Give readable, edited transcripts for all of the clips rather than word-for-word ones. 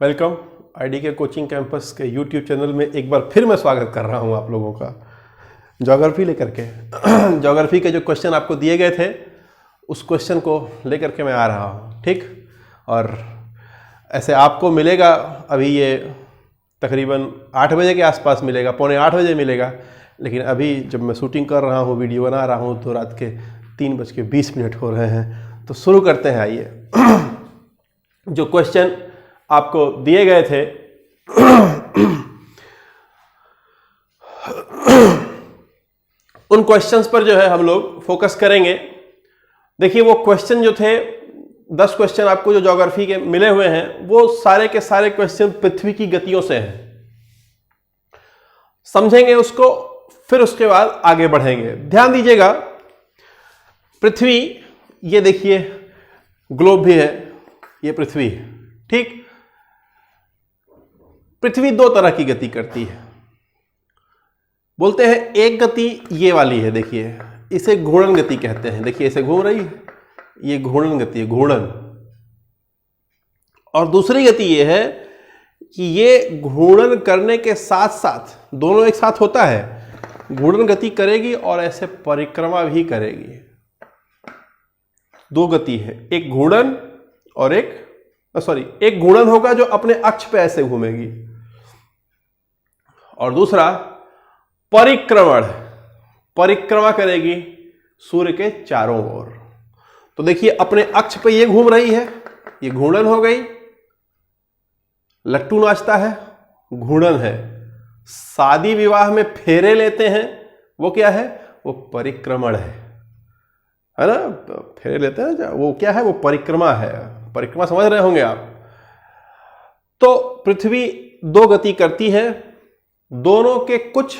Welcome ID के coaching campus के YouTube channel में एक बार फिर मैं स्वागत कर रहा हूं आप लोगों का ज्योग्राफी लेकर के। ज्योग्राफी के जो क्वेश्चन आपको दिए गए थे उस क्वेश्चन को लेकर के मैं आ रहा हूं, ठीक। और ऐसे आपको मिलेगा अभी ये तकरीबन 8 बजे के आसपास मिलेगा, पौने 8 बजे मिलेगा। लेकिन अभी जब मैं शूटिंग कर रहा हूँ, वीडियो बना रहा हूँ, तो रात के 3:20 हो रहे हैं। तो शुरू करते हैं। आइए, जो क्वेश्चन आपको दिए गए थे उन क्वेश्चंस पर जो है हम लोग फोकस करेंगे। देखिए, वो क्वेश्चन जो थे 10 क्वेश्चन आपको जो ज्योग्राफी के मिले हुए हैं वो सारे के सारे क्वेश्चन पृथ्वी की गतियों से हैं। समझेंगे उसको, फिर उसके बाद आगे बढ़ेंगे। ध्यान दीजिएगा, पृथ्वी, ये देखिए ग्लोब भी है, ये पृथ्वी है, ठीक। पृथ्वी 2 तरह की गति करती है। बोलते हैं एक गति ये वाली है, देखिए इसे घूर्णन गति कहते हैं। देखिए इसे घूम रही है, ये घूर्णन गति है, घूर्णन। और दूसरी गति ये है कि ये घूर्णन करने के साथ साथ, दोनों एक साथ होता है, घूर्णन गति करेगी और ऐसे परिक्रमा भी करेगी। 2 गति है, एक घूर्णन और एक घूर्णन होगा जो अपने अक्ष पे ऐसे घूमेगी, और दूसरा परिक्रमा करेगी सूर्य के चारों ओर। तो देखिए अपने अक्ष पे ये घूम रही है, ये घूर्णन हो गई। लट्टू नाचता है, घूर्णन है। शादी विवाह में फेरे लेते हैं, वो क्या है? वो परिक्रमण है ना। फेरे लेते हैं, वो क्या है? वो परिक्रमा है। परिक्रमा समझ रहे होंगे आप। तो पृथ्वी 2 गति करती है, दोनों के कुछ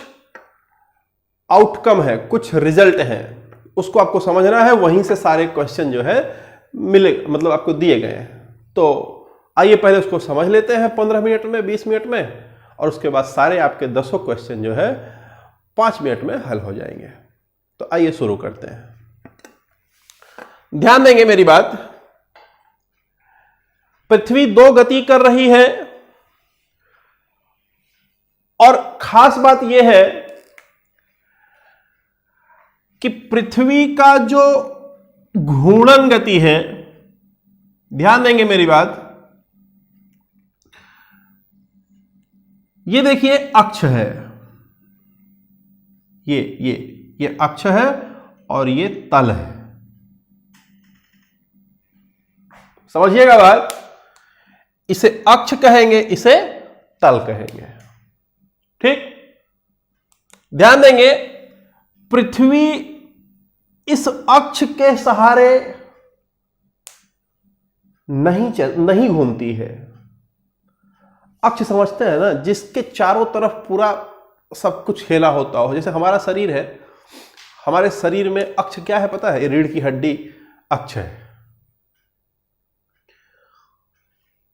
आउटकम है, कुछ रिजल्ट है, उसको आपको समझना है। वहीं से सारे क्वेश्चन जो है मिले, मतलब आपको दिए गए हैं। तो आइए पहले उसको समझ लेते हैं 15 मिनट में, 20 मिनट में, और उसके बाद सारे आपके 10 क्वेश्चन जो है 5 मिनट में हल हो जाएंगे। तो आइए शुरू करते हैं। ध्यान देंगे मेरी बात। पृथ्वी 2 गति कर रही है, और खास बात यह है कि पृथ्वी का जो घूर्णन गति है, ध्यान देंगे मेरी बात, ये देखिए अक्ष है, ये अक्ष है और ये तल है। समझिएगा बात, इसे अक्ष कहेंगे, इसे तल कहेंगे, ठीक। ध्यान देंगे, पृथ्वी इस अक्ष के सहारे नहीं घूमती है। अक्ष समझते हैं ना, जिसके चारों तरफ पूरा सब कुछ खेला होता हो। जैसे हमारा शरीर है, हमारे शरीर में अक्ष क्या है पता है? ये रीढ़ की हड्डी अक्ष है।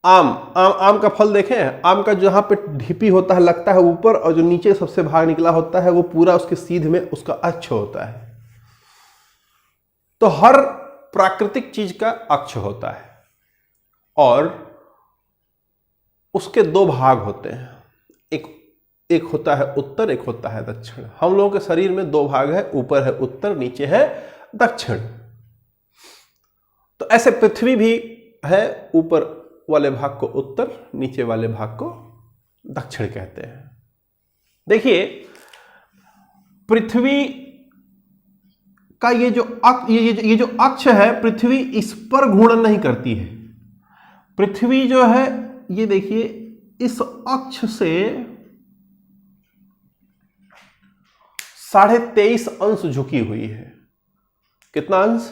आम का फल देखें, आम का जहां पे ढीपी होता है, लगता है ऊपर, और जो नीचे सबसे भाग निकला होता है वो पूरा उसके सीध में उसका अक्ष होता है। तो हर प्राकृतिक चीज का अक्ष होता है, और उसके 2 भाग होते हैं। एक होता है उत्तर, एक होता है दक्षिण। हम लोगों के शरीर में 2 भाग है, ऊपर है उत्तर, नीचे है दक्षिण। तो ऐसे पृथ्वी भी है, ऊपर वाले भाग को उत्तर, नीचे वाले भाग को दक्षिण कहते हैं। देखिए, पृथ्वी का ये जो अक्ष है, पृथ्वी इस पर घूर्णन नहीं करती है। पृथ्वी जो है, ये देखिए इस अक्ष से 23.5 अंश झुकी हुई है। कितना अंश?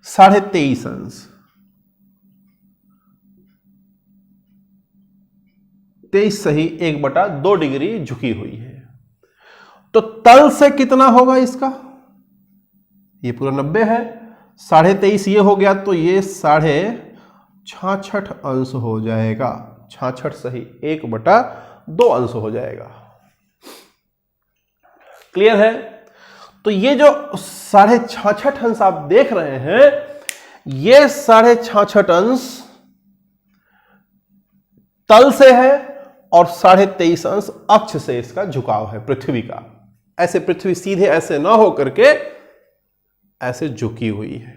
23.5 अंश। 23 सही 1/2 डिग्री झुकी हुई है। तो तल से कितना होगा इसका? ये पूरा 90 है, 23.5 ये हो गया, तो ये 66.5 अंश हो जाएगा। 66 सही 1/2 अंश हो जाएगा। क्लियर है? तो ये जो 66.5 अंश आप देख रहे हैं, ये 66.5 अंश तल से है और 23.5 अंश अक्ष से इसका झुकाव है पृथ्वी का। ऐसे पृथ्वी सीधे ऐसे ना हो करके ऐसे झुकी हुई है।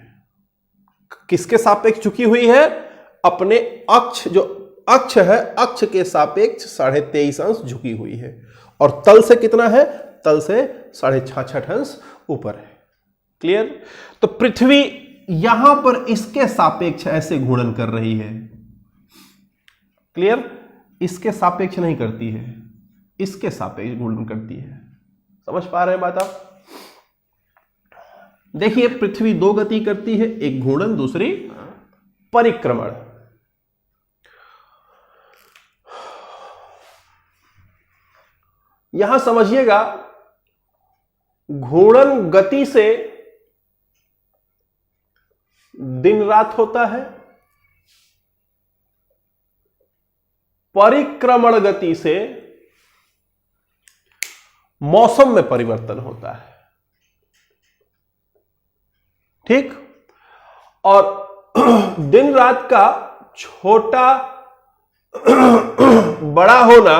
किसके सापेक्ष झुकी हुई है? अपने अक्ष, जो अक्ष है अक्ष के सापेक्ष 23.5 अंश झुकी हुई है। और तल से कितना है? तल से 66.5 अंश ऊपर है। क्लियर? तो पृथ्वी यहां पर इसके सापेक्ष ऐसे घूर्णन कर रही है। क्लियर? इसके सापेक्ष नहीं करती है, इसके सापेक्ष घूर्णन करती है। समझ पा रहे हैं बात आप? देखिए पृथ्वी दो गति करती है, एक घूर्णन दूसरी परिक्रमण। यहां समझिएगा, घूर्णन गति से दिन रात होता है, परिक्रमण गति से मौसम में परिवर्तन होता है। ठीक? और दिन रात का छोटा बड़ा होना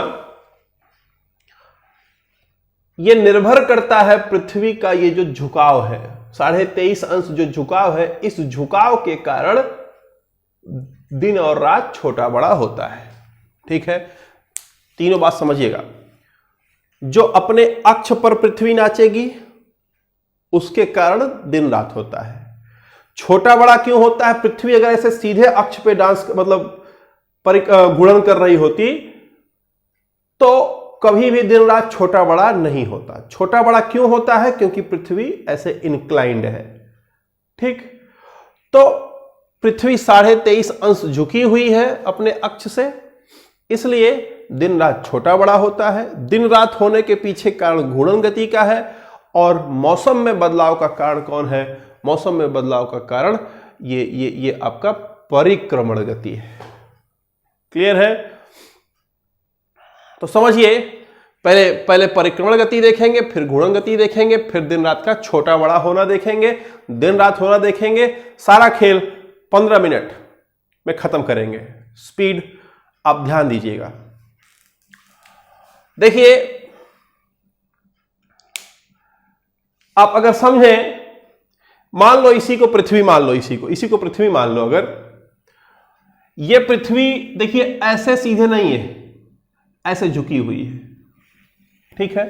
यह निर्भर करता है पृथ्वी का ये जो झुकाव है, 23.5 अंश जो झुकाव है, इस झुकाव के कारण दिन और रात छोटा बड़ा होता है। ठीक है? तीनों बात समझिएगा। जो अपने अक्ष पर पृथ्वी नाचेगी उसके कारण दिन रात होता है। छोटा बड़ा क्यों होता है? पृथ्वी अगर ऐसे सीधे अक्ष पे डांस मतलब घूर्णन कर रही होती तो कभी भी दिन रात छोटा बड़ा नहीं होता। छोटा बड़ा क्यों होता है? क्योंकि पृथ्वी ऐसे इंक्लाइंड है। ठीक? तो पृथ्वी 23.5 अंश झुकी हुई है अपने अक्ष से, इसलिए दिन रात छोटा बड़ा होता है। दिन रात होने के पीछे कारण घूर्णन गति का है। और मौसम में बदलाव का कारण कौन है? मौसम में बदलाव का कारण ये आपका परिक्रमण गति है। क्लियर है? तो समझिए, पहले परिक्रमण गति देखेंगे, फिर घूर्णन गति देखेंगे, फिर दिन रात का छोटा बड़ा होना देखेंगे, दिन रात होना देखेंगे। सारा खेल 15 मिनट में खत्म करेंगे। स्पीड आप ध्यान दीजिएगा। देखिए, आप अगर समझें, मान लो इसी को पृथ्वी मान लो, इसी को पृथ्वी मान लो। अगर ये पृथ्वी देखिए ऐसे सीधे नहीं है, ऐसे झुकी हुई है। ठीक है?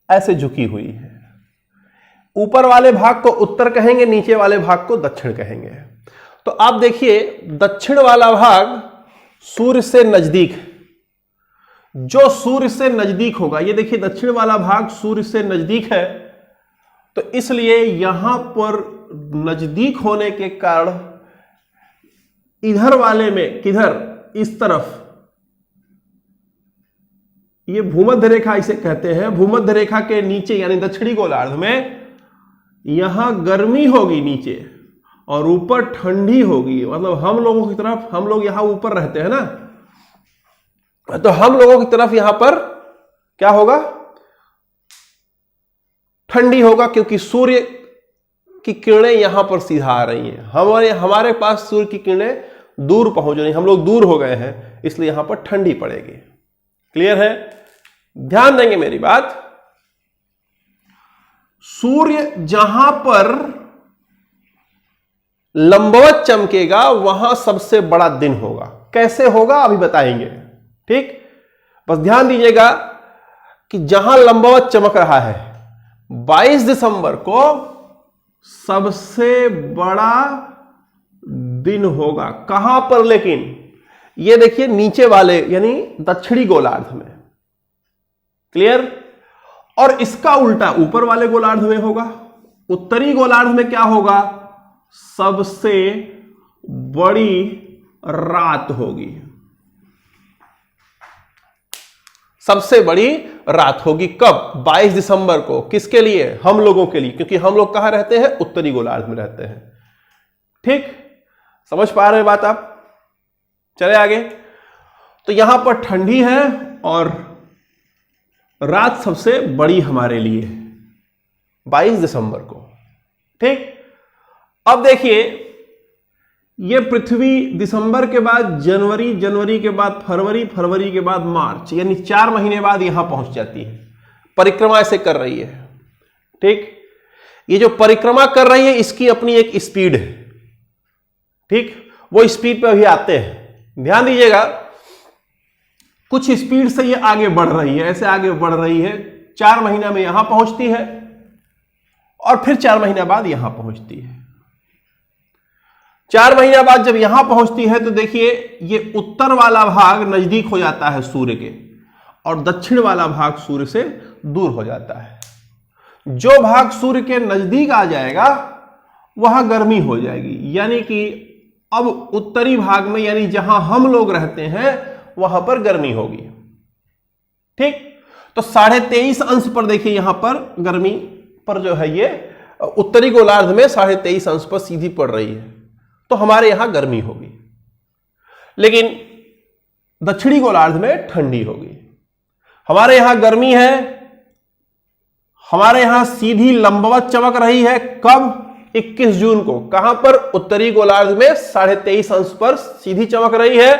ऐसे झुकी हुई है। ऊपर वाले भाग को उत्तर कहेंगे, नीचे वाले भाग को दक्षिण कहेंगे। तो आप देखिए, दक्षिण वाला भाग सूर्य से नजदीक है। जो सूर्य से नजदीक होगा, ये देखिए दक्षिण वाला भाग सूर्य से नजदीक है, तो इसलिए यहां पर नजदीक होने के कारण इधर वाले में, किधर, इस तरफ, ये भूमध्य रेखा इसे कहते हैं। भूमध्य रेखा के नीचे यानी दक्षिणी गोलार्ध में यहां गर्मी होगी नीचे और ऊपर ठंडी होगी। मतलब हम लोगों की तरफ, हम लोग यहां ऊपर रहते हैं ना, तो हम लोगों की तरफ यहां पर क्या होगा? ठंडी होगा, क्योंकि सूर्य की किरणें यहां पर सीधा आ रही हैं। हमारे पास सूर्य की किरणें दूर पहुंच रही, हम लोग दूर हो गए हैं, इसलिए यहां पर ठंडी पड़ेगी। क्लियर है? ध्यान देंगे मेरी बात। सूर्य जहां पर लंबवत चमकेगा वहां सबसे बड़ा दिन होगा। कैसे होगा अभी बताएंगे। ठीक? बस ध्यान दीजिएगा कि जहां लंबवत चमक रहा है, 22 दिसंबर को सबसे बड़ा दिन होगा। कहां पर? लेकिन ये देखिए नीचे वाले यानी दक्षिणी गोलार्ध में। क्लियर? और इसका उल्टा ऊपर वाले गोलार्ध में होगा। उत्तरी गोलार्ध में क्या होगा? सबसे बड़ी रात होगी। सबसे बड़ी रात होगी कब? 22 दिसंबर को। किसके लिए? हम लोगों के लिए, क्योंकि हम लोग कहां रहते हैं? उत्तरी गोलार्ध में रहते हैं। ठीक? समझ पा रहे हैं बात आप? चले आगे। तो यहां पर ठंडी है और रात सबसे बड़ी हमारे लिए है 22 दिसंबर को। ठीक? अब देखिए, ये पृथ्वी दिसंबर के बाद जनवरी, जनवरी के बाद फरवरी, फरवरी के बाद मार्च, यानी 4 महीने बाद यहां पहुंच जाती है। परिक्रमा ऐसे कर रही है। ठीक, ये जो परिक्रमा कर रही है इसकी अपनी एक स्पीड है। ठीक, वो स्पीड पे अभी आते हैं, ध्यान दीजिएगा। कुछ स्पीड से ये आगे बढ़ रही है, ऐसे आगे बढ़ रही है। 4 महीना में यहां पहुंचती है और फिर 4 महीना बाद यहां पहुंचती है। 4 महीना बाद जब यहां पहुंचती है तो देखिए ये उत्तर वाला भाग नजदीक हो जाता है सूर्य के और दक्षिण वाला भाग सूर्य से दूर हो जाता है। जो भाग सूर्य के नजदीक आ जाएगा वहां गर्मी हो जाएगी, यानी कि अब उत्तरी भाग में, यानी जहां हम लोग रहते हैं वहां पर गर्मी होगी। ठीक, तो 23.5 अंश पर देखिए यहां पर गर्मी पर जो है ये उत्तरी गोलार्ध में 23.5 अंश पर सीधी पड़ रही है, तो हमारे यहां गर्मी होगी। लेकिन दक्षिणी गोलार्ध में ठंडी होगी। हमारे यहां गर्मी है, हमारे यहां सीधी लंबवत चमक रही है। कब? 21 जून को। कहां पर? उत्तरी गोलार्ध में 23.5 अंश पर सीधी चमक रही है।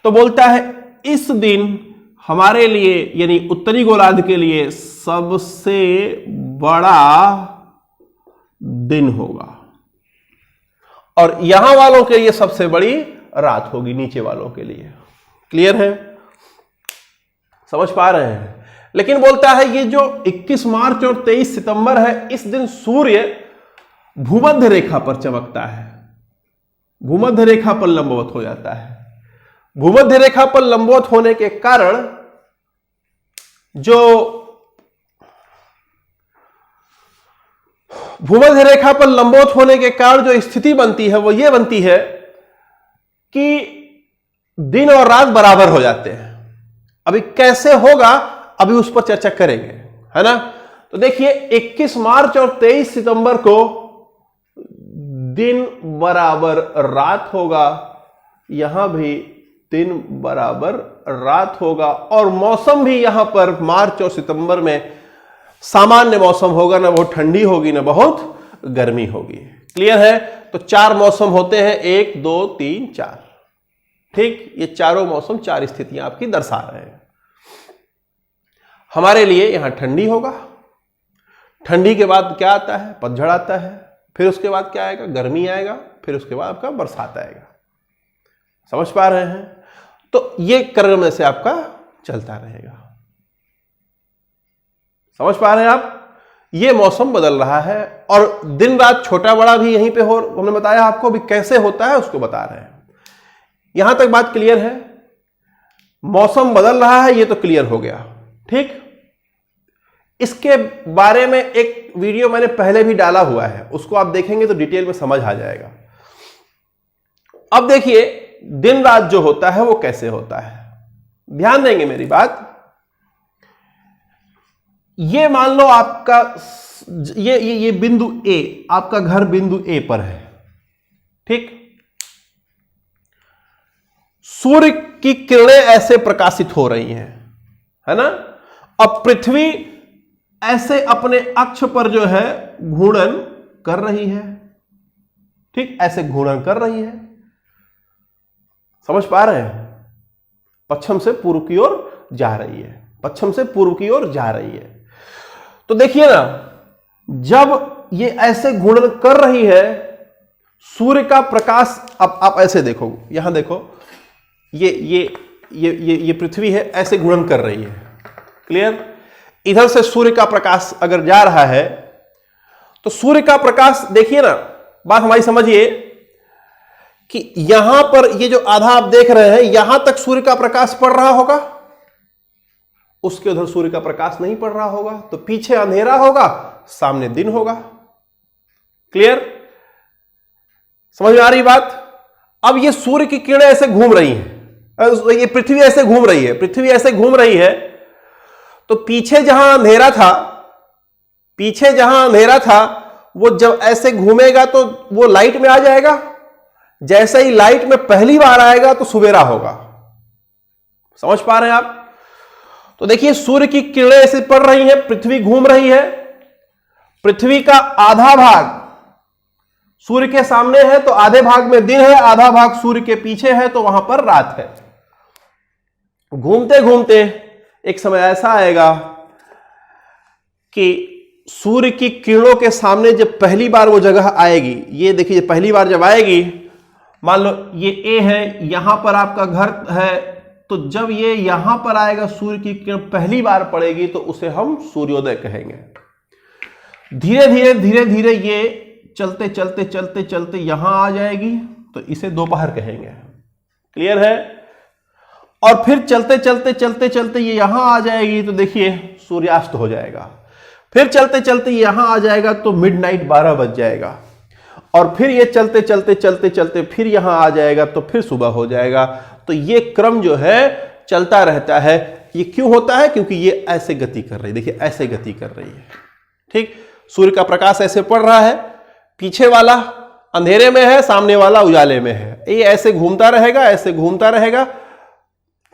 तो बोलता है इस दिन हमारे लिए, यानी उत्तरी गोलार्ध के लिए सबसे बड़ा दिन होगा और यहां वालों के लिए सबसे बड़ी रात होगी, नीचे वालों के लिए। क्लियर है? समझ पा रहे हैं? लेकिन बोलता है ये जो 21 मार्च और 23 सितंबर है, इस दिन सूर्य भूमध्य रेखा पर चमकता है, भूमध्य रेखा पर लंबवत हो जाता है। भूमध्य रेखा पर लंबवत होने के कारण जो भूमध्य रेखा पर लंबवत होने के कारण जो स्थिति बनती है वो ये बनती है कि दिन और रात बराबर हो जाते हैं। अभी कैसे होगा अभी उस पर चर्चा करेंगे, है ना। तो देखिए 21 मार्च और 23 सितंबर को दिन बराबर रात होगा, यहां भी दिन बराबर रात होगा और मौसम भी यहां पर मार्च और सितंबर में सामान्य मौसम होगा, ना बहुत ठंडी होगी ना बहुत गर्मी होगी। क्लियर है? तो 4 मौसम होते हैं, 1 2 3 4। ठीक, ये चारों मौसम 4 स्थितियां आपकी दर्शा रहे हैं। हमारे लिए यहां ठंडी होगा, ठंडी के बाद क्या आता है? पतझड़ आता है, फिर उसके बाद क्या आएगा? गर्मी आएगा, फिर उसके बाद आपका बरसात आएगा। समझ पा रहे हैं? तो ये क्रम में से आपका चलता रहेगा। समझ पा रहे हैं आप? ये मौसम बदल रहा है और दिन रात छोटा बड़ा भी यहीं पे हो, हमने बताया आपको भी कैसे होता है उसको बता रहे हैं। यहां तक बात क्लियर है? मौसम बदल रहा है, ये तो क्लियर हो गया। ठीक, इसके बारे में एक वीडियो मैंने पहले भी डाला हुआ है, उसको आप देखेंगे तो डिटेल में समझ आ जाएगा। अब देखिए दिन रात जो होता है वो कैसे होता है, ध्यान देंगे मेरी बात। ये मान लो आपका ये बिंदु ए, आपका घर बिंदु ए पर है। ठीक, सूर्य की किरणें ऐसे प्रकाशित हो रही हैं, है ना। अब पृथ्वी ऐसे अपने अक्ष पर जो है घूर्णन कर रही है। ठीक, ऐसे घूर्णन कर रही है। समझ पा रहे हैं? पश्चिम से पूर्व की ओर जा रही है, पश्चिम से पूर्व की ओर जा रही है। तो देखिए ना, जब ये ऐसे घूर्णन कर रही है, सूर्य का प्रकाश, अब आप ऐसे देखो, यहां देखो, ये पृथ्वी है, ऐसे घूर्णन कर रही है। क्लियर? इधर से सूर्य का प्रकाश अगर जा रहा है तो सूर्य का प्रकाश, देखिए ना, बात हमारी समझिए कि यहां पर ये जो आधा आप देख रहे हैं, यहां तक सूर्य का प्रकाश पड़ रहा होगा, उसके उधर सूर्य का प्रकाश नहीं पड़ रहा होगा, तो पीछे अंधेरा होगा, सामने दिन होगा। क्लियर? समझ में आ रही बात? अब ये सूर्य की किरणें ऐसे घूम रही हैं, ये पृथ्वी ऐसे घूम रही है, पृथ्वी ऐसे घूम रही है, तो पीछे जहां अंधेरा था, पीछे जहां अंधेरा था, वो जब ऐसे घूमेगा तो वो लाइट में आ जाएगा। जैसे ही लाइट में पहली बार आएगा तो सुबेरा होगा। समझ पा रहे हैं आप? तो देखिए सूर्य की किरणें ऐसे पड़ रही हैं, पृथ्वी घूम रही है, पृथ्वी का आधा भाग सूर्य के सामने है तो आधे भाग में दिन है, आधा भाग सूर्य के पीछे है तो वहां पर रात है। घूमते घूमते एक समय ऐसा आएगा कि सूर्य की किरणों के सामने जब पहली बार वो जगह आएगी, ये देखिए पहली बार जब आएगी, मान लो ये ए है, यहां पर आपका घर है, तो जब ये यहां पर आएगा सूर्य की किरण पहली बार पड़ेगी तो उसे हम सूर्योदय कहेंगे। धीरे धीरे धीरे धीरे ये चलते चलते चलते चलते यहां आ जाएगी तो इसे दोपहर कहेंगे। क्लियर है? और फिर चलते चलते चलते चलते ये यहां आ जाएगी तो देखिए सूर्यास्त हो जाएगा। फिर चलते चलते यहां आ जाएगा तो मिडनाइट 12 बज जाएगा। और फिर ये चलते चलते चलते चलते फिर यहां आ जाएगा तो फिर सुबह हो जाएगा। तो ये क्रम जो है चलता रहता है। ये क्यों होता है? क्योंकि ये ऐसे गति कर रही है, देखिए ऐसे गति कर रही है। ठीक, सूर्य का प्रकाश ऐसे पड़ रहा है, पीछे वाला अंधेरे में है, सामने वाला उजाले में है। ये ऐसे घूमता रहेगा, ऐसे घूमता रहेगा।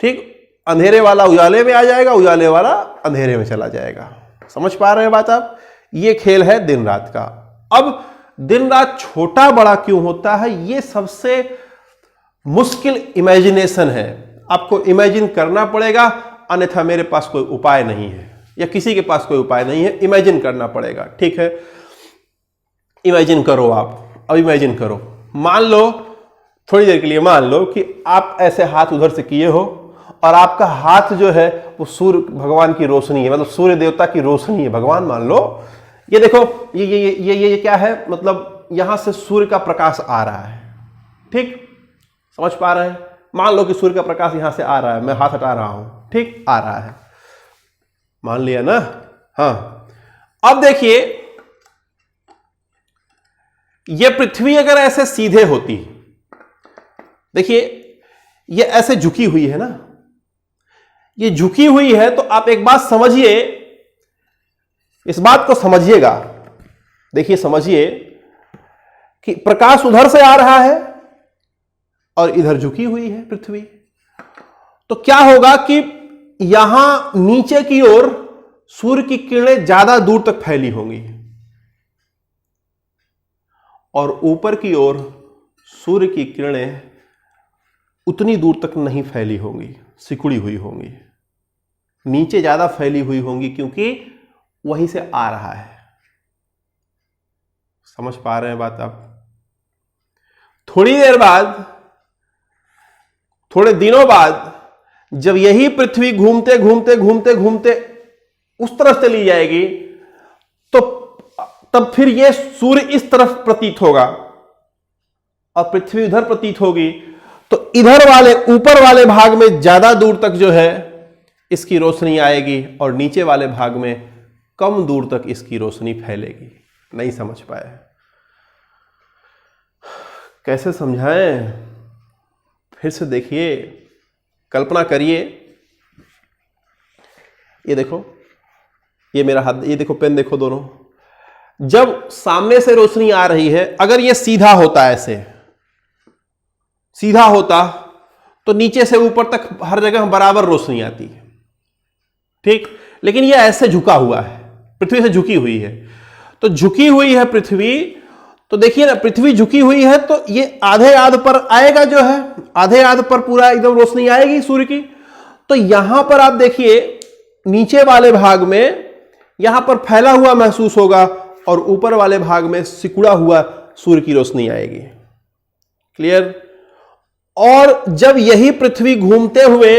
ठीक, अंधेरे वाला उजाले में आ जाएगा, उजाले वाला अंधेरे में चला जाएगा। समझ पा रहे हैं बात आप? ये खेल है दिन रात का। अब दिन रात छोटा बड़ा क्यों होता है, ये सबसे मुश्किल इमेजिनेशन है। आपको इमेजिन करना पड़ेगा, अन्यथा मेरे पास कोई उपाय नहीं है या किसी के पास कोई उपाय नहीं है। इमेजिन करना पड़ेगा। ठीक है, इमेजिन करो आप। अब इमेजिन करो, मान लो थोड़ी देर के लिए मान लो कि आप ऐसे हाथ उधर से किए हो और आपका हाथ जो है वो सूर्य भगवान की रोशनी है, मतलब सूर्य देवता की रोशनी है। भगवान मान लो ये देखो ये क्या है, मतलब यहां से सूर्य का प्रकाश आ रहा है। ठीक, समझ पा रहे हैं? मान लो कि सूर्य का प्रकाश यहां से आ रहा है, मैं हाथ हटा रहा हूं। ठीक, आ रहा है, मान लिया ना? हाँ, अब देखिए ये पृथ्वी अगर ऐसे सीधे होती, देखिए ये ऐसे झुकी हुई है ना, ये झुकी हुई है, तो आप एक बात समझिए, इस बात को समझिएगा। देखिए समझिए कि प्रकाश उधर से आ रहा है और इधर झुकी हुई है पृथ्वी। तो क्या होगा कि यहां नीचे की ओर सूर्य की किरणें ज्यादा दूर तक फैली होंगी और ऊपर की ओर सूर्य की किरणें उतनी दूर तक नहीं फैली होंगी, सिकुड़ी हुई होंगी। नीचे ज्यादा फैली हुई होंगी क्योंकि वहीं से आ रहा है। समझ पा रहे हैं बात आप? थोड़ी देर बाद, थोड़े दिनों बाद, जब यही पृथ्वी घूमते घूमते घूमते घूमते उस तरफ चली जाएगी तो तब फिर यह सूर्य इस तरफ प्रतीत होगा और पृथ्वी उधर प्रतीत होगी। तो इधर वाले ऊपर वाले भाग में ज्यादा दूर तक जो है इसकी रोशनी आएगी और नीचे वाले भाग में कम दूर तक इसकी रोशनी फैलेगी। नहीं समझ पाए? कैसे समझाएं? फिर से देखिए, कल्पना करिए। ये देखो, ये मेरा हाथ, ये देखो पेन देखो, दोनों जब सामने से रोशनी आ रही है, अगर ये सीधा होता, ऐसे सीधा होता तो नीचे से ऊपर तक हर जगह बराबर रोशनी आती है। ठीक, लेकिन ये ऐसे झुका हुआ है, पृथ्वी से झुकी हुई है। तो झुकी हुई है पृथ्वी, तो देखिए ना, पृथ्वी झुकी हुई है तो ये आधे आध पर आएगा, जो है आधे आध पर पूरा एकदम रोशनी आएगी सूर्य की। तो यहां पर आप देखिए नीचे वाले भाग में यहां पर फैला हुआ महसूस होगा और ऊपर वाले भाग में सिकुड़ा हुआ सूर्य की रोशनी आएगी। क्लियर? और जब यही पृथ्वी घूमते हुए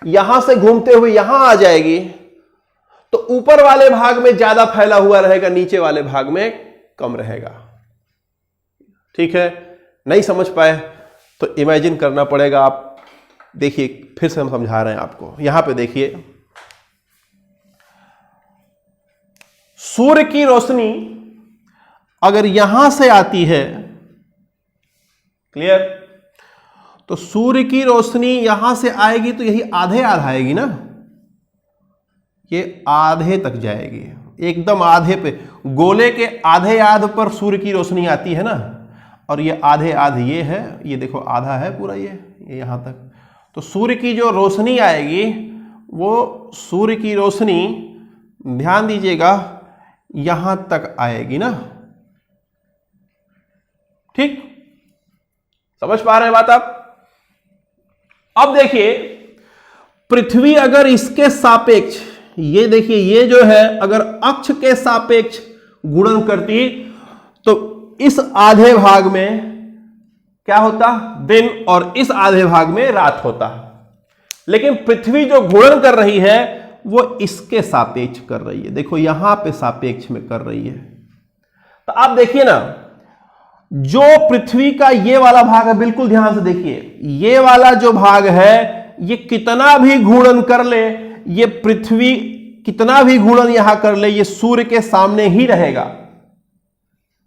यहां से घूमते हुए यहां आ जाएगी तो ऊपर वाले भाग में ज्यादा फैला हुआ रहेगा, नीचे वाले भाग में कम रहेगा। ठीक है? नहीं समझ पाए तो इमेजिन करना पड़ेगा। आप देखिए, फिर से हम समझा रहे हैं आपको। यहां पे देखिए, सूर्य की रोशनी अगर यहां से आती है, क्लियर, तो सूर्य की रोशनी यहां से आएगी तो यही आधे आधा आएगी ना, ये आधे तक जाएगी, एकदम आधे पे, गोले के आधे आध पर सूर्य की रोशनी आती है ना, और ये आधे आध ये है, ये देखो आधा है पूरा, ये यहां तक। तो सूर्य की जो रोशनी आएगी वो सूर्य की रोशनी, ध्यान दीजिएगा, यहां तक आएगी ना, ठीक, समझ पा रहे हैं बात आप? अब देखिए, पृथ्वी अगर इसके सापेक्ष, ये देखिए ये जो है अगर अक्ष के सापेक्ष गुणन करती तो इस आधे भाग में क्या होता? दिन, और इस आधे भाग में रात होता। लेकिन पृथ्वी जो गुणन कर रही है वो इसके सापेक्ष कर रही है। देखो यहां पे सापेक्ष में कर रही है। तो आप देखिए ना, जो पृथ्वी का ये वाला भाग है, बिल्कुल ध्यान से देखिए, ये वाला जो भाग है ये कितना भी घूर्णन कर ले, ये पृथ्वी कितना भी घूर्णन यहां कर ले, ये सूर्य के सामने ही रहेगा।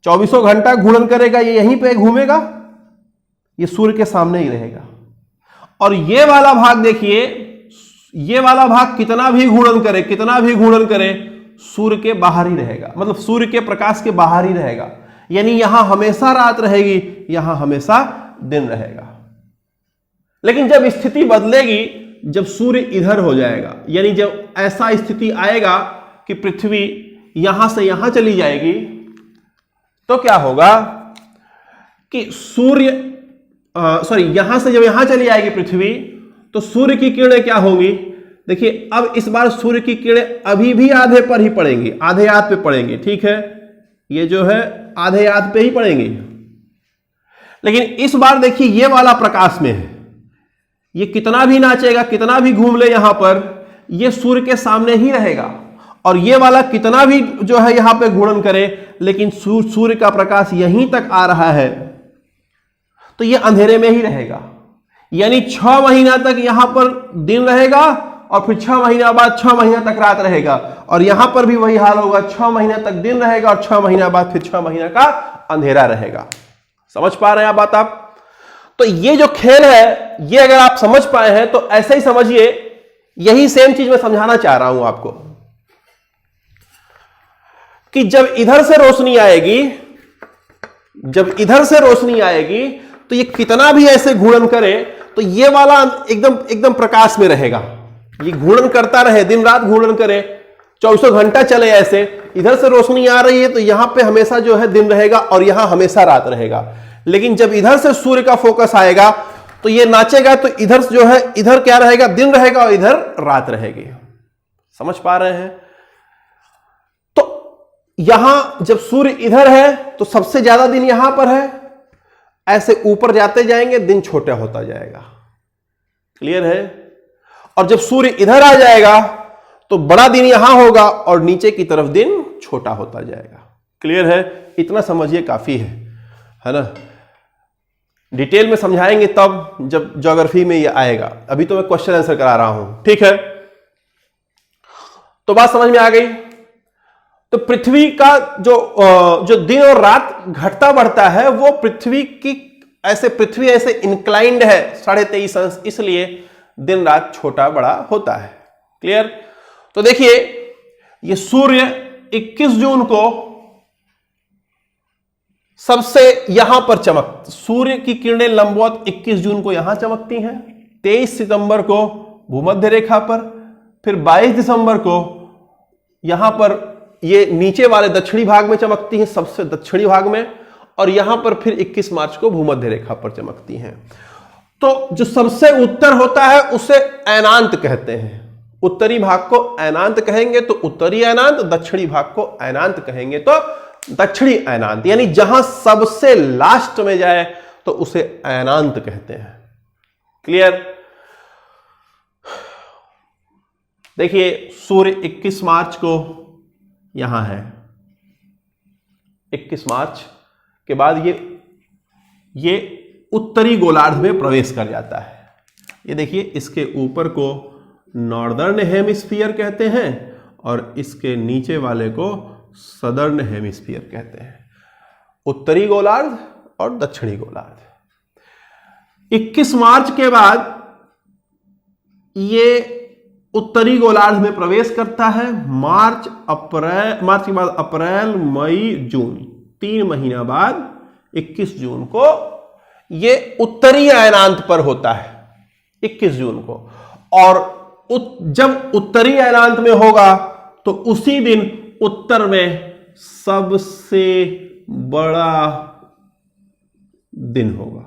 24 घंटा घूर्णन करेगा, ये यहीं पे घूमेगा, ये सूर्य के सामने ही रहेगा। और ये वाला भाग देखिए, ये वाला भाग कितना भी घूर्णन करे, कितना भी घूर्णन करे, सूर्य के बाहर ही रहेगा, मतलब सूर्य के प्रकाश के बाहर ही रहेगा। यानी यहां हमेशा रात रहेगी, यहां हमेशा दिन रहेगा। लेकिन जब स्थिति बदलेगी, जब सूर्य इधर हो जाएगा, यानी जब ऐसा स्थिति आएगा कि पृथ्वी यहां से यहां चली जाएगी, तो क्या होगा कि सूर्य यहां से जब यहां चली आएगी पृथ्वी, तो सूर्य की किरणें क्या होंगी? देखिए अब इस बार सूर्य की किरणें अभी भी आधे पर ही पड़ेंगी, आधे याद पे पड़ेंगी, ठीक है, ये जो है आधे याद पे ही पड़ेंगी। लेकिन इस बार देखिए ये वाला प्रकाश में है, ये कितना भी नाचेगा, कितना भी घूम ले यहां पर, ये सूर्य के सामने ही रहेगा। और ये वाला कितना भी जो है यहां पे घूर्णन करे, लेकिन सूर्य का प्रकाश यहीं तक आ रहा है, तो ये अंधेरे में ही रहेगा। यानी 6 महीना तक यहां पर दिन रहेगा और फिर 6 महीना बाद 6 महीना तक रात रहेगा। और यहां पर भी वही हाल होगा, 6 महीना तक दिन रहेगा और 6 महीना बाद फिर 6 महीना का अंधेरा रहेगा। समझ पा रहे हैं बात आप? तो ये जो खेल है, ये अगर आप समझ पाए हैं तो ऐसे ही समझिए, यही सेम चीज मैं समझाना चाह रहा हूं आपको कि जब इधर से रोशनी आएगी, जब इधर से रोशनी आएगी, तो ये कितना भी ऐसे घूर्णन करे, तो ये वाला एकदम प्रकाश में रहेगा। ये घूर्णन करता रहे, दिन रात घूर्णन करे, 24 घंटा चले ऐसे, इधर से रोशनी आ रही है तो यहां पे हमेशा जो है दिन रहेगा और यहां हमेशा रात रहेगा। लेकिन जब इधर से सूर्य का फोकस आएगा तो ये नाचेगा, तो इधर जो है, इधर क्या रहेगा? दिन रहेगा और इधर रात रहेगी। समझ पा रहे हैं? तो यहां जब सूर्य इधर है तो सबसे ज्यादा दिन यहां पर है, ऐसे ऊपर जाते जाएंगे दिन छोटा होता जाएगा। क्लियर है? और जब सूर्य इधर आ जाएगा तो बड़ा दिन यहां होगा और नीचे की तरफ दिन छोटा होता जाएगा। क्लियर है? इतना समझिए काफी है ना। डिटेल में समझाएंगे तब जब ज्योग्राफी में ये आएगा, अभी तो मैं क्वेश्चन आंसर करा रहा हूं, ठीक है। तो बात समझ में आ गई। तो पृथ्वी का जो दिन और रात घटता बढ़ता है, वो पृथ्वी ऐसे इंक्लाइंड है 23.5 अंश, इसलिए दिन रात छोटा बड़ा होता है। क्लियर? तो देखिए ये सूर्य 21 जून को सबसे यहां पर सूर्य की किरणें लंबवत 21 जून को यहां चमकती हैं, 23 सितंबर को भूमध्य रेखा पर, फिर 22 दिसंबर को यहां पर ये नीचे वाले दक्षिणी भाग में चमकती हैं, सबसे दक्षिणी भाग में, और यहां पर फिर 21 मार्च को भूमध्य रेखा पर चमकती हैं। तो जो सबसे उत्तर होता है उसे ऐनांत कहते हैं। उत्तरी भाग को ऐनांत कहेंगे तो उत्तरी ऐनांत, दक्षिणी भाग को ऐनांत कहेंगे तो दक्षिणी ऐनांत, यानी जहां सबसे लास्ट में जाए तो उसे ऐनांत कहते हैं। क्लियर? देखिए सूर्य 21 मार्च को यहां है, 21 मार्च के बाद ये उत्तरी गोलार्ध में प्रवेश कर जाता है। ये देखिए इसके ऊपर को नॉर्दर्न हेमिस्फीयर कहते हैं और इसके नीचे वाले को सदर्न हेमिस्फीयर कहते हैं। उत्तरी गोलार्ध और दक्षिणी गोलार्ध। 21 मार्च के बाद ये उत्तरी गोलार्ध में प्रवेश करता है। मार्च के बाद अप्रैल, मई, जून, 3 महीना बाद 21 जून को ये उत्तरी ऐनांत पर होता है, 21 जून को। और जब उत्तरी ऐनांत में होगा तो उसी दिन उत्तर में सबसे बड़ा दिन होगा।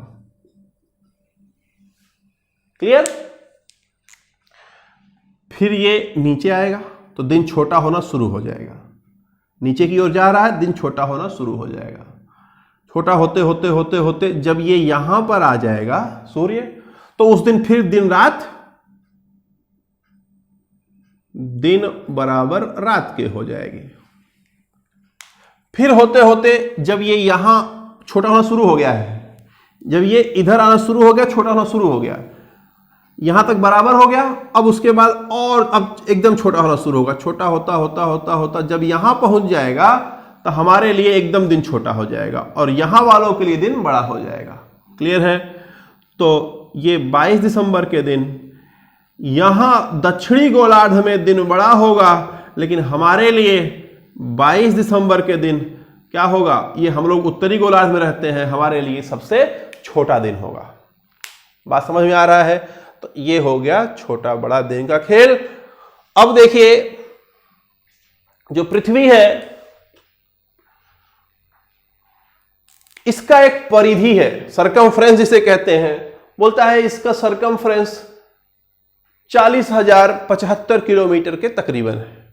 क्लियर? फिर ये नीचे आएगा तो दिन छोटा होना शुरू हो जाएगा, नीचे की ओर जा रहा है, दिन छोटा होना शुरू हो जाएगा। छोटा होते होते होते होते जब ये यहां पर आ जाएगा सूर्य, तो उस दिन फिर दिन रात, दिन बराबर रात के हो जाएगी। फिर होते होते जब ये यहां छोटा होना शुरू हो गया है, जब ये इधर आना शुरू हो गया, छोटा होना शुरू हो गया, यहां तक बराबर हो गया, अब उसके बाद और अब एकदम छोटा होना शुरू होगा, छोटा होता होता होता होता जब यहां पहुंच जाएगा तो हमारे लिए एकदम दिन छोटा हो जाएगा और यहां वालों के लिए दिन बड़ा हो जाएगा। क्लियर है? तो ये 22 दिसंबर के दिन यहां दक्षिणी गोलार्ध में दिन बड़ा होगा, लेकिन हमारे लिए 22 दिसंबर के दिन क्या होगा, ये हम लोग उत्तरी गोलार्ध में रहते हैं, हमारे लिए सबसे छोटा दिन होगा। बात समझ में आ रहा है? तो ये हो गया छोटा बड़ा दिन का खेल। अब देखिए जो पृथ्वी है इसका एक परिधि है, सरकमफ्रेंस जिसे कहते हैं, बोलता है इसका सरकमफ्रेंस 40,075 किलोमीटर के तकरीबन है,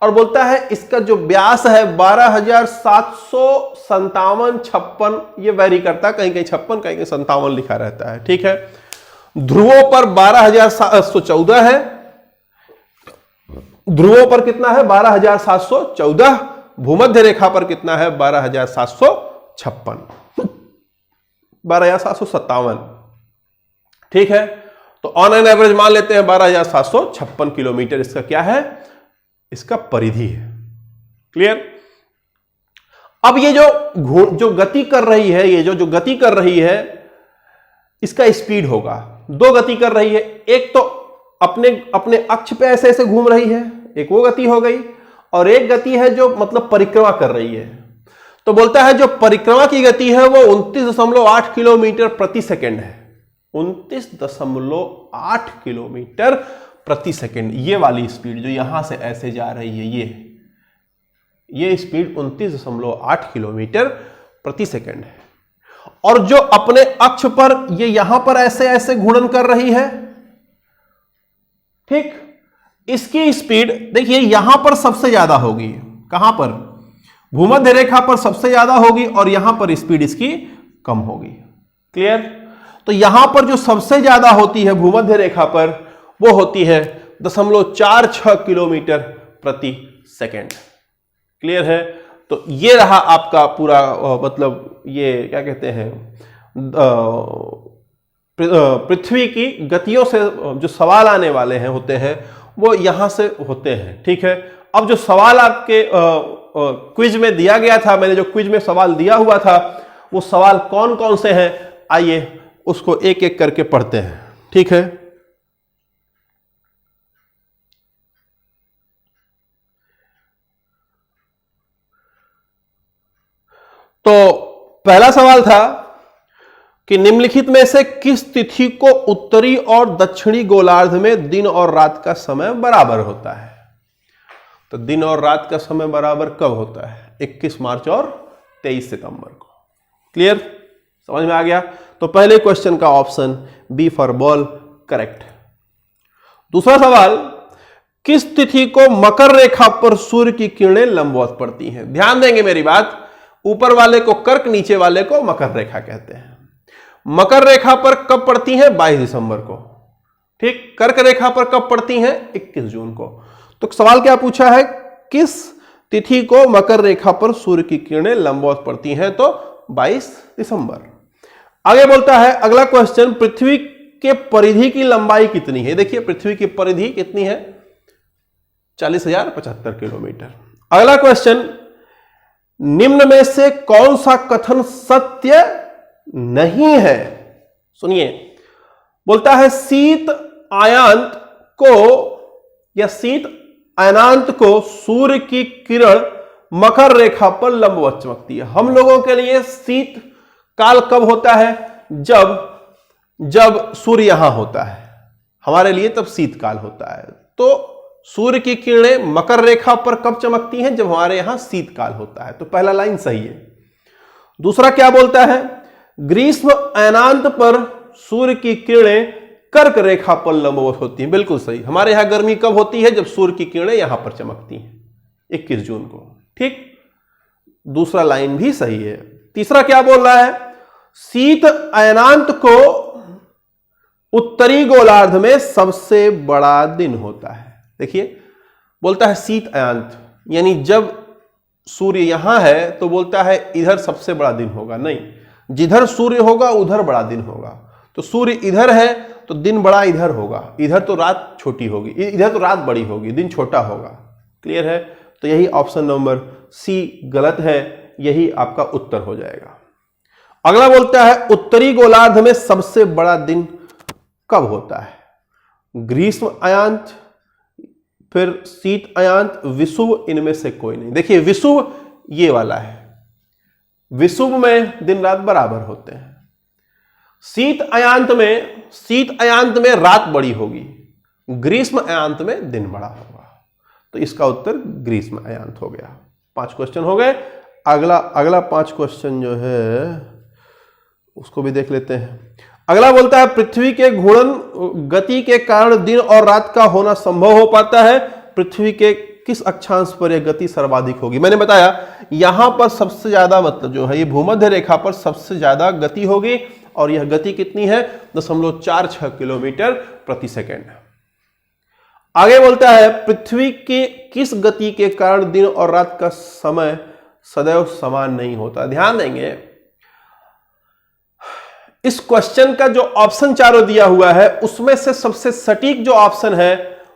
और बोलता है इसका जो व्यास है 12,757-56, ये वेरी करता है, कहीं कहीं 56 कहीं कहीं 57 लिखा रहता है। ठीक है? ध्रुवों पर 12,714 है, ध्रुवों पर कितना है 12,714, भूमध्य रेखा पर कितना है 12,756, 12,757। ठीक है? तो ऑन एन एवरेज मान लेते हैं 12,756 किलोमीटर इसका क्या है, इसका परिधि है। क्लियर? अब ये जो गति कर रही है, ये जो गति कर रही है इसका स्पीड होगा, दो गति कर रही है, एक तो अपने अक्ष पे ऐसे ऐसे घूम रही है, एक वो गति हो गई, और एक गति है जो मतलब परिक्रमा कर रही है। तो बोलता है जो परिक्रमा की गति है वो 29.8 किलोमीटर प्रति सेकंड है, 29.8 किलोमीटर प्रति सेकंड। ये वाली स्पीड जो यहां से ऐसे जा रही है, ये स्पीड 29.8 किलोमीटर प्रति सेकंड है। और जो अपने अक्ष पर ये यहां पर ऐसे ऐसे घूर्णन कर रही है, ठीक, इसकी स्पीड देखिए यहां पर सबसे ज्यादा होगी, कहां पर, भूमध्य रेखा पर सबसे ज्यादा होगी, और यहां पर स्पीड इसकी कम होगी। क्लियर? तो यहां पर जो सबसे ज्यादा होती है भूमध्य रेखा पर, वो होती है 0.46 किलोमीटर प्रति सेकंड। क्लियर है? तो ये रहा आपका पूरा मतलब ये क्या कहते हैं, पृथ्वी की गतियों से जो सवाल आने वाले हैं होते हैं वो यहां से होते हैं। ठीक है? अब जो सवाल आपके क्विज में दिया गया था, मैंने जो क्विज में सवाल दिया हुआ था, वो सवाल कौन कौन से हैं, आइए उसको एक एक करके पढ़ते हैं। ठीक है? तो पहला सवाल था कि निम्नलिखित में से किस तिथि को उत्तरी और दक्षिणी गोलार्ध में दिन और रात का समय बराबर होता है। तो दिन और रात का समय बराबर कब होता है, 21 मार्च और 23 सितंबर को। क्लियर? समझ में आ गया? तो पहले क्वेश्चन का option B for ball correct. दूसरा सवाल, किस तिथि को मकर रेखा पर सूर्य की किरणें लंबवत पड़ती हैं। ध्यान देंगे मेरी बात, ऊपर वाले को कर्क, नीचे वाले को मकर रेखा कहते हैं। मकर रेखा पर कब पड़ती हैं, 22 दिसंबर को। ठीक, कर्क रेखा पर कब पड़ती हैं, 21 जून को। तो सवाल क्या पूछा है, किस तिथि को मकर रेखा पर सूर्य की किरणें लंबवत पड़ती हैं, तो 22 दिसंबर। आगे बोलता है अगला क्वेश्चन, पृथ्वी के परिधि की लंबाई कितनी है। देखिए पृथ्वी की परिधि कितनी है, 40,075 किलोमीटर। अगला क्वेश्चन, निम्न में से कौन सा कथन सत्य नहीं है। सुनिए, बोलता है शीत अयनांत को या शीत अयनांत को सूर्य की किरण मकर रेखा पर लंबवत चमकती है। हम लोगों के लिए शीत काल कब होता है, जब सूर्य यहां होता है, हमारे लिए तब शीतकाल होता है। तो सूर्य की किरणें मकर रेखा पर कब चमकती हैं, जब हमारे यहां शीतकाल होता है। तो पहला लाइन सही है। दूसरा क्या बोलता है, ग्रीष्म अयनांत पर सूर्य की किरणें कर्क रेखा पर लंबवत होती हैं। बिल्कुल सही। हमारे यहां गर्मी कब होती है? जब सूर्य की किरणें यहां पर चमकती हैं, 21 जून को। ठीक, दूसरा लाइन भी सही है। तीसरा क्या बोल रहा है? शीत अयनांत को उत्तरी गोलार्ध में सबसे बड़ा दिन होता है। देखिए, बोलता है शीत अयनांत, यानी जब सूर्य यहां है तो बोलता है इधर सबसे बड़ा दिन होगा। नहीं, जिधर सूर्य होगा उधर बड़ा दिन होगा। तो सूर्य इधर है तो दिन बड़ा इधर होगा, इधर तो रात छोटी होगी, इधर तो रात बड़ी होगी, दिन छोटा होगा। क्लियर है? तो यही ऑप्शन नंबर सी गलत है, यही आपका उत्तर हो जाएगा। अगला बोलता है उत्तरी गोलार्ध में सबसे बड़ा दिन कब होता है? ग्रीष्म अयनांत, फिर शीत अयनांत, विषुव, इनमें से कोई नहीं। देखिए विषुव ये वाला है, विषुव में दिन रात बराबर होते हैं। शीत अयनांत में रात बड़ी होगी, ग्रीष्म अयनांत में दिन बड़ा होगा। तो इसका उत्तर ग्रीष्म अयनांत हो गया। 5 क्वेश्चन हो गए। अगला 5 क्वेश्चन जो है उसको भी देख लेते हैं। अगला बोलता है पृथ्वी के घूर्णन गति के कारण दिन और रात का होना संभव हो पाता है। पृथ्वी के किस अक्षांश पर यह गति सर्वाधिक होगी? मैंने बताया यहां पर सबसे ज्यादा, मतलब जो है ये भूमध्य रेखा पर सबसे ज्यादा गति होगी, और यह गति कितनी है? 0.46 किलोमीटर प्रति सेकेंड। आगे बोलता है पृथ्वी के किस गति के कारण दिन और रात का समय सदैव समान नहीं होता? ध्यान देंगे, इस क्वेश्चन का जो ऑप्शन चारों दिया हुआ है उसमें से सबसे सटीक जो ऑप्शन है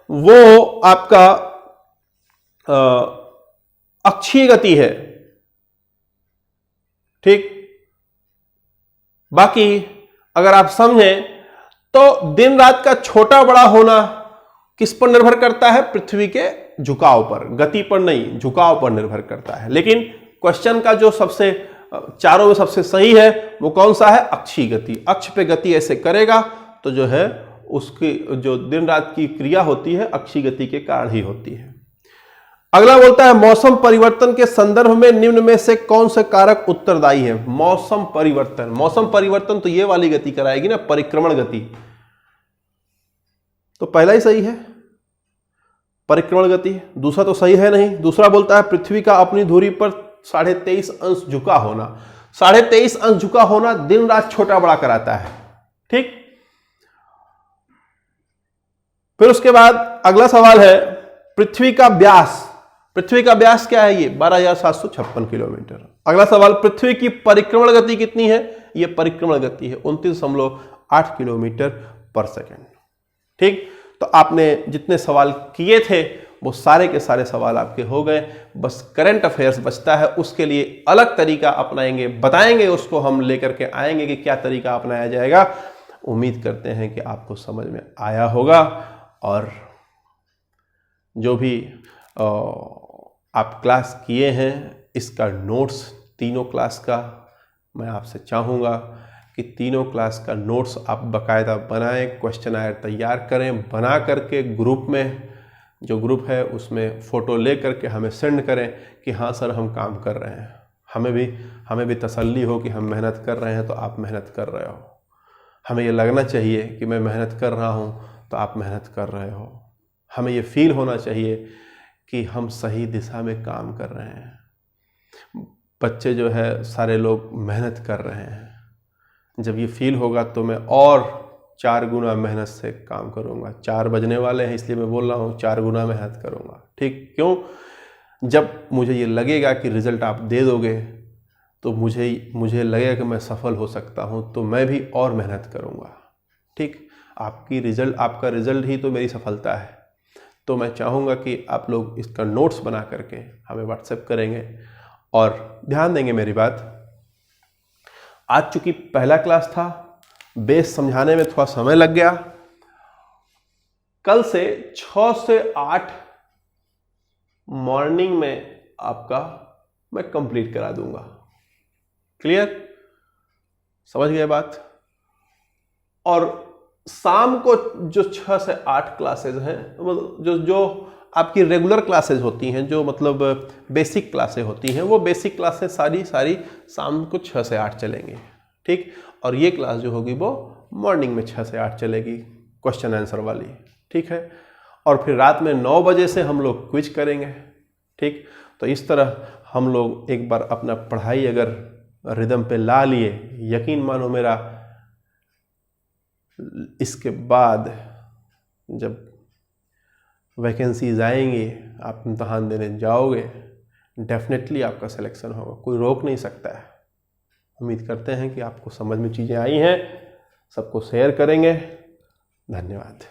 वो आपका अक्षीय गति है। ठीक, बाकी अगर आप समझें तो दिन रात का छोटा बड़ा होना किस पर निर्भर करता है? पृथ्वी के झुकाव पर, गति पर नहीं, झुकाव पर निर्भर करता है। लेकिन क्वेश्चन का जो सबसे चारों में सबसे सही है वो कौन सा है? अक्षीय गति। अक्ष पे गति ऐसे करेगा तो जो है उसकी जो दिन रात की क्रिया होती है अक्षीय गति के कारण ही होती है। अगला बोलता है मौसम परिवर्तन के संदर्भ में निम्न में से कौन से कारक उत्तरदायी है? मौसम परिवर्तन तो ये वाली गति कराएगी ना, परिक्रमण गति। तो पहला ही सही है, परिक्रमण गति। दूसरा तो सही है नहीं। दूसरा बोलता है पृथ्वी का अपनी धुरी पर 23.5 अंश झुका होना। 23.5 अंश झुका होना दिन रात छोटा बड़ा कराता है। ठीक, फिर उसके बाद अगला सवाल है पृथ्वी का व्यास। पृथ्वी का व्यास क्या है? ये 12,756 किलोमीटर। अगला सवाल पृथ्वी की परिक्रमण गति कितनी है? ये परिक्रमण गति है 29.8 किलोमीटर पर सेकेंड। ठीक, तो आपने जितने सवाल किए थे वो सारे के सारे सवाल आपके हो गए। बस करंट अफेयर्स बचता है, उसके लिए अलग तरीका अपनाएंगे, बताएंगे, उसको हम लेकर के आएंगे कि क्या तरीका अपनाया जाएगा। उम्मीद करते हैं कि आपको समझ में आया होगा, और जो भी आप क्लास किए हैं इसका नोट्स तीनों क्लास का मैं आपसे चाहूँगा कि तीनों क्लास का नोट्स आप बाकायदा बनाएं, क्वेश्चन आयर तैयार करें, बना करके ग्रुप में, जो ग्रुप है उसमें फ़ोटो ले करके हमें सेंड करें कि हाँ सर हम काम कर रहे हैं। हमें भी तसल्ली हो कि हम मेहनत कर रहे हैं तो आप मेहनत कर रहे हो। हमें ये लगना चाहिए कि मैं मेहनत कर रहा हूँ तो आप मेहनत कर रहे हो। हमें ये फील होना चाहिए कि हम सही दिशा में काम कर रहे हैं। बच्चे जो है सारे लोग मेहनत कर रहे हैं। जब ये फील होगा तो मैं और 4 गुना मेहनत से काम करूँगा। 4 बजने वाले हैं इसलिए मैं बोल रहा हूँ 4 गुना मेहनत करूँगा। ठीक, क्यों? जब मुझे ये लगेगा कि रिज़ल्ट आप दे दोगे तो मुझे लगेगा कि मैं सफल हो सकता हूँ, तो मैं भी और मेहनत करूँगा। ठीक, आपका रिज़ल्ट ही तो मेरी सफलता है। तो मैं चाहूँगा कि आप लोग इसका नोट्स बना करके हमें व्हाट्सएप करेंगे और ध्यान देंगे मेरी बात। आज चूँकि पहला क्लास था, बेस समझाने में थोड़ा समय लग गया। कल से 6 से 8 मॉर्निंग में आपका मैं कंप्लीट करा दूंगा। क्लियर? समझ गए बात? और शाम को जो 6 से 8 क्लासेज हैं, जो आपकी रेगुलर क्लासेज होती हैं, जो मतलब बेसिक क्लासेज होती हैं, वो बेसिक क्लासेज सारी शाम को 6 से 8 चलेंगे। ठीक। और ये क्लास जो होगी वो मॉर्निंग में 6 से 8 चलेगी, क्वेश्चन आंसर वाली, ठीक है। और फिर रात में 9 बजे से हम लोग क्विज करेंगे, ठीक। तो इस तरह हम लोग एक बार अपना पढ़ाई अगर रिदम पे ला लिए, यकीन मानो मेरा, इसके बाद जब वैकेंसीज आएंगी, आप इम्तहान देने जाओगे, डेफिनेटली आपका सिलेक्शन होगा, कोई रोक नहीं सकता है। उम्मीद करते हैं कि आपको समझ में चीज़ें आई हैं, सबको शेयर करेंगे। धन्यवाद।